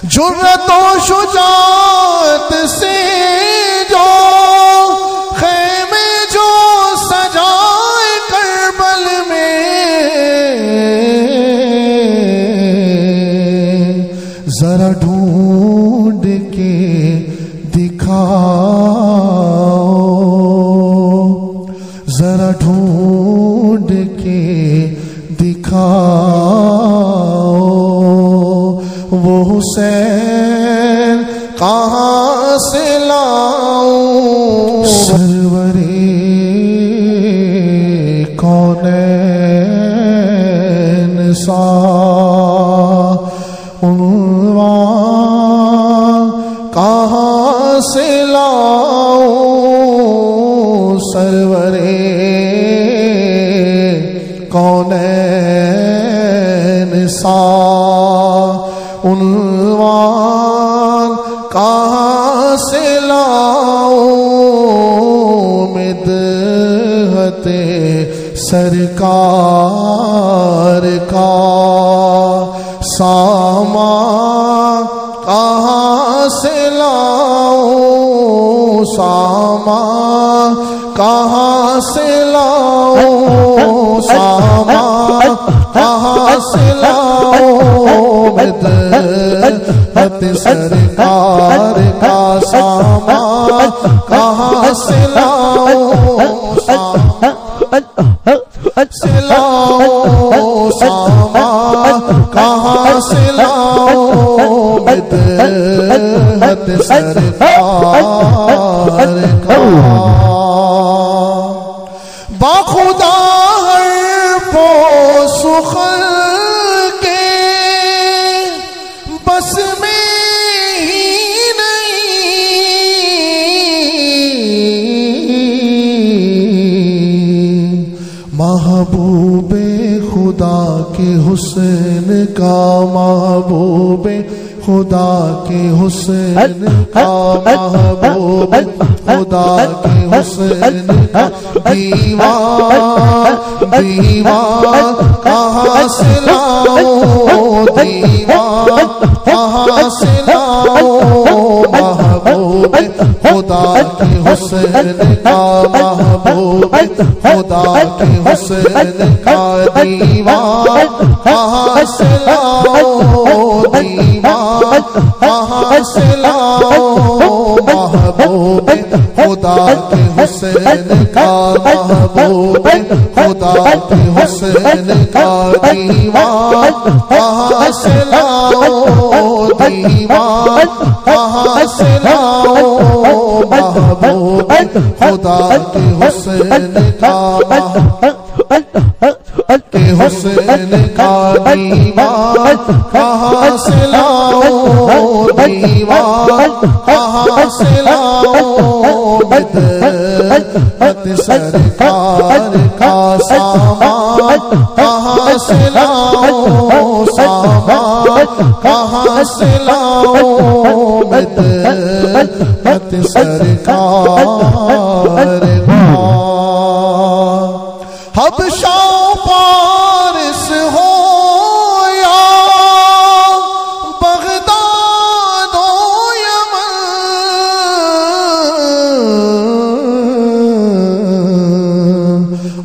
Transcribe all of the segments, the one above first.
जुर्रत और शुजाअत से जो खैमे जो सजाए करबल में, जरा ढूंढ के दिखाओ, जरा ढूंढ के दिखाओ, वो हुसैन कहाँ से लाऊं। सरवरे कौनैन सा उन्वान कहाँ से लाऊं। सरवरे कौनैन सा उन्वान कहाँ से लाऊं। मिदहते सरकार का सामा कहाँ से लाऊं। सामा कहाँ से लाऊं। सामा कहाँ से लाऊं। मिदहत सरकार का सामा कहाँ से लाऊं। से लाऊं। सामा कहाँ से लाऊं। मिदहत सरकार का बाखुदा हर्फो सुखल के बस में ही नहीं। महबूबे खुदा के हुस्न का, महबूबे खुदा के हुस्न का, महबूब खुदा के हुस्न का दीवार दीवार कहाँ से लाऊं। दीवार कहाँ से लाऊं। महबूब खुदा के हुस्न का, महबूब खुदा के हुस्न का दीवार कहाँ से लाऊं। दीवार कहाँ से लाऊं। महबूब खुदा के हुस्न का, महबूब खुदा के हुस्न का दीवार कहाँ से लाऊं। दीवार कहाँ से लाऊं। महबूब खुदा के हुस्न का, के हुस्न का दीवार कहाँ से लाऊं। दीवार कहाँ से लाऊं। मिदहत सरकार का सामान कहाँ से लाऊं। सामान कहाँ से लाऊं। मिदहत सरकार का हबशा पारिस हो या बगदाद हो यमन,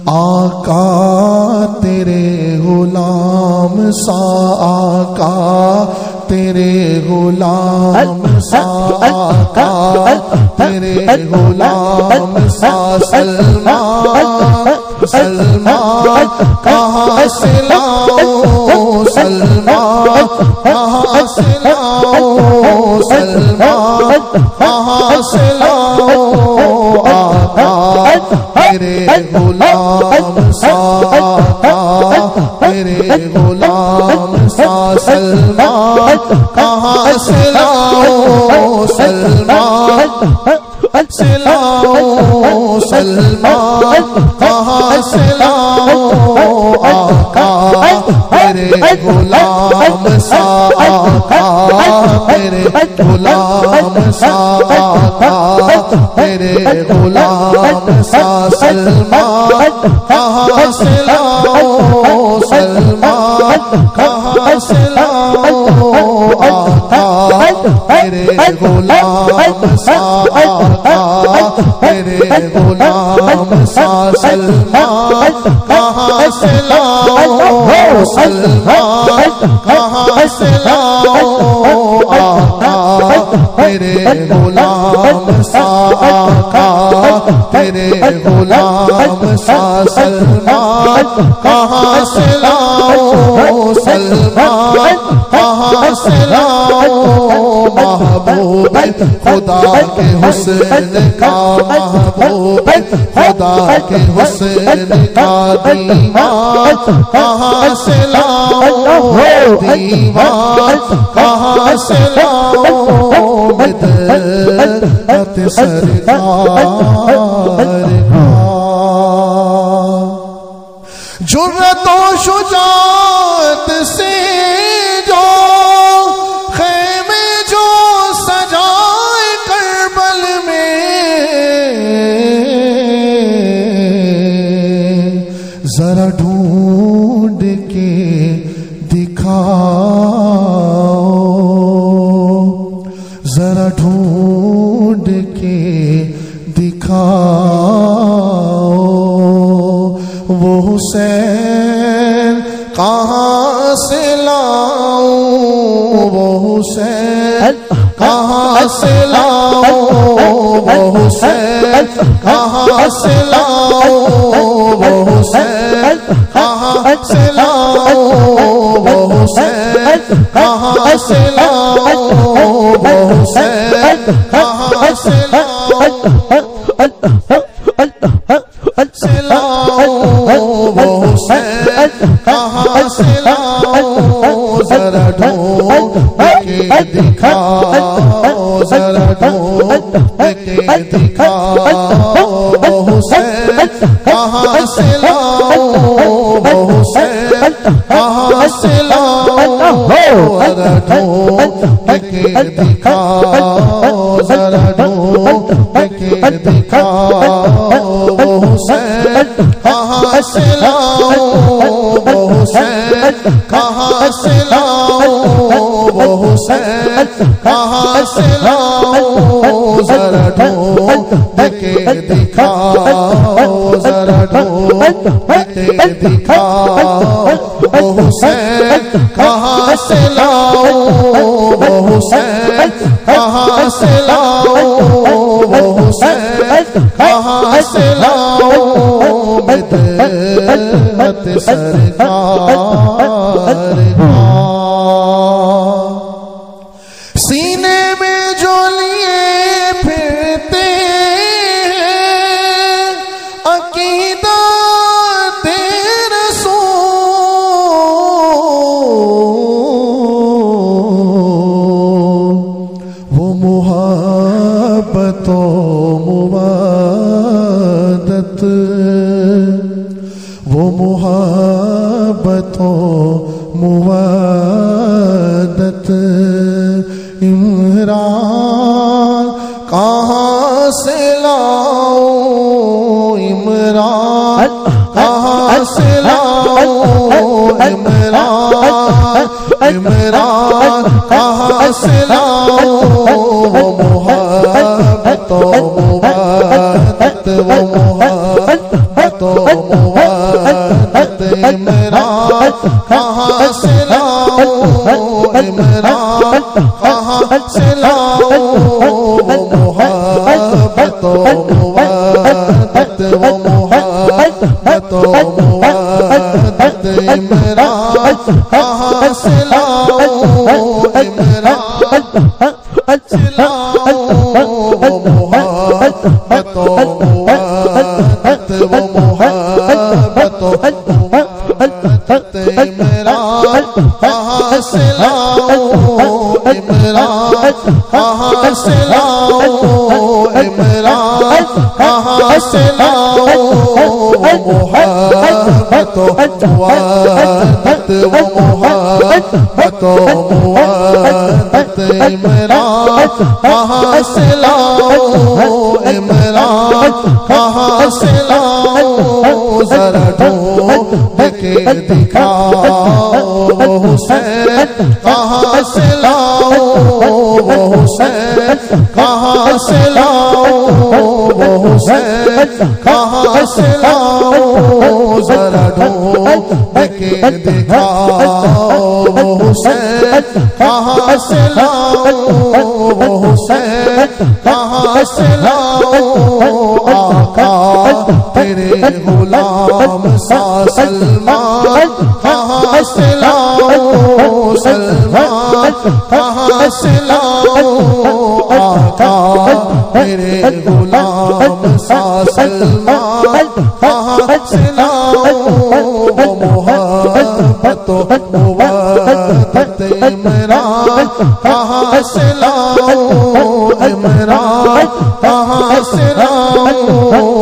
आका तेरे गुलाम सा, आका तेरे गुलाम सा, आका तेरे गुलाम सा। सलमान सलमान कहाँ से लाऊं। सलमान कहाँ से लाऊं। सलमान कहाँ से लाऊं। आका तेरे गुलाम सा, आका तेरे गुलाम सा। सलमान कहाँ से लाऊं। सलमान से लाऊं। सलमान कहाँ से लाऊं। आका तेरे गुलाम सा, आका तेरे गुलाम सा, आका तेरे गुलाम सा। सलमान कहाँ से लाऊं। सलमान कहाँ से लाऊं। आका तेरे गुलाम सा आका, तेरे गुलाम सा सलमान कहाँ से लाऊं सलमान कहाँ से लाऊं आका, तेरे गुलाम सा आका, तेरे गुलाम सा सलमान कहाँ से लाऊं सलमान कहाँ से लाऊं, महबूब खुदा के हुस्न का, महबूब खुदा के हुस्न का दीवान कहाँ से लाऊं, दीवान कहाँ से लाऊं, मिदत सरकार का। जुर्रत और शुजाअत से जो ख़ैमे जो सजाए करबल में, जरा ढूंढ के दिखाओ, जरा ढूंढ के दिखाओ, वो हुसैन कहाँ से लाऊं, वो हुसैन कहाँ से लाऊं, वो हुसैन कहाँ से लाऊं, वो हुसैन कहाँ से लाऊं, वो हुसैन कहाँ से लाऊं, वो हुसैन कहाँ से लाऊं, से लाऊं, वो हुसैन कहाँ से लाऊं, जरा ढूंढ के दिखाओ, जरा ढूंढ के दिखाओ, वो हुसैन कहाँ से लाऊं, वो हुसैन कहाँ से लाऊं, जरा ढूंढ के दिखाओ, जरा ढूंढ के दिखाओ, वो हुसैन कहाँ से लाऊं, वो हुसैन कहाँ से लाऊं, वो हुसैन कहाँ से लाऊं, जरा ढूंढ के दिखाओ, जरा ढूंढ के दिखाओ, वो हुसैन कहाँ से लाऊं, वो हुसैन कहाँ से लाऊं, वो हुसैन कहाँ से लाऊं, मिदत सरकार का। सीने में जो लिए फिरते हैं अकीदा तेरे रसूल, वो मुहब्बतों मुवादत, वो मुहब्बतों मुवादत, इमरान कहाँ से लाऊं, इमरान कहाँ से लाऊं, इमरान इमरान कहाँ से लाऊं, वो मुहब्बतों मुवादत, वो मुहब्बतों मुवादत, इमरान कहाँ से लाऊं, इमरान कहाँ से लाऊं, वो मुहब्बतों मुवादत, वो मुहब्बतों मुवादत, इमरान कहाँ से लाऊं, इमरान से लाऊं, वो मुहब्बतों मुवादत, वो मुहब्बतों मुवादत, इमरान कहाँ से लाऊं, इमरान कहाँ से लाऊं, इमरान कहाँ से लाऊं, वो मुहब्बतों मुवादत, वो मुहब्बतों मुवादत, इमरान कहाँ से लाऊं, इमरान कहाँ से लाऊं, जरा ढूंढ के दिखाओ, वो हुसैन कहाँ से लाऊं, वो हुसैन कहाँ से लाऊं, वो हुसैन कहाँ से लाऊं, जरा ढूंढ के दिखाओ, वो हुसैन कहाँ से लाऊं, वो हुसैन कहाँ से लाऊं, आका तेरे गुलाम सा सलमान कहाँ से लाऊं, सलमान कहाँ से लाऊं, आका तेरे गुलाम सा सलमान कहाँ से लाऊं, वो मोहब्बत मुवद्दत इमरान कहाँ से लाऊं, इमरान कहाँ से लाऊं,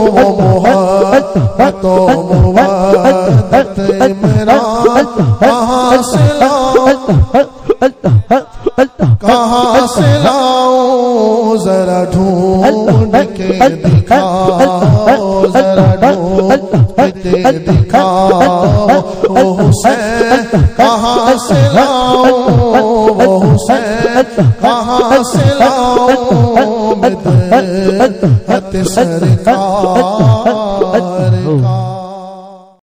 वो मोहब्बत मुवद्दत इमरान कहाँ से लाऊं, कहाँ से लाऊं, जरा ढूंढ के दिखाओ, जरा ढूंढ के दिखाओ, वो हुसैन कहाँ से लाऊं, वो हुसैन कहाँ से लाऊं, मिदहत सरकार का।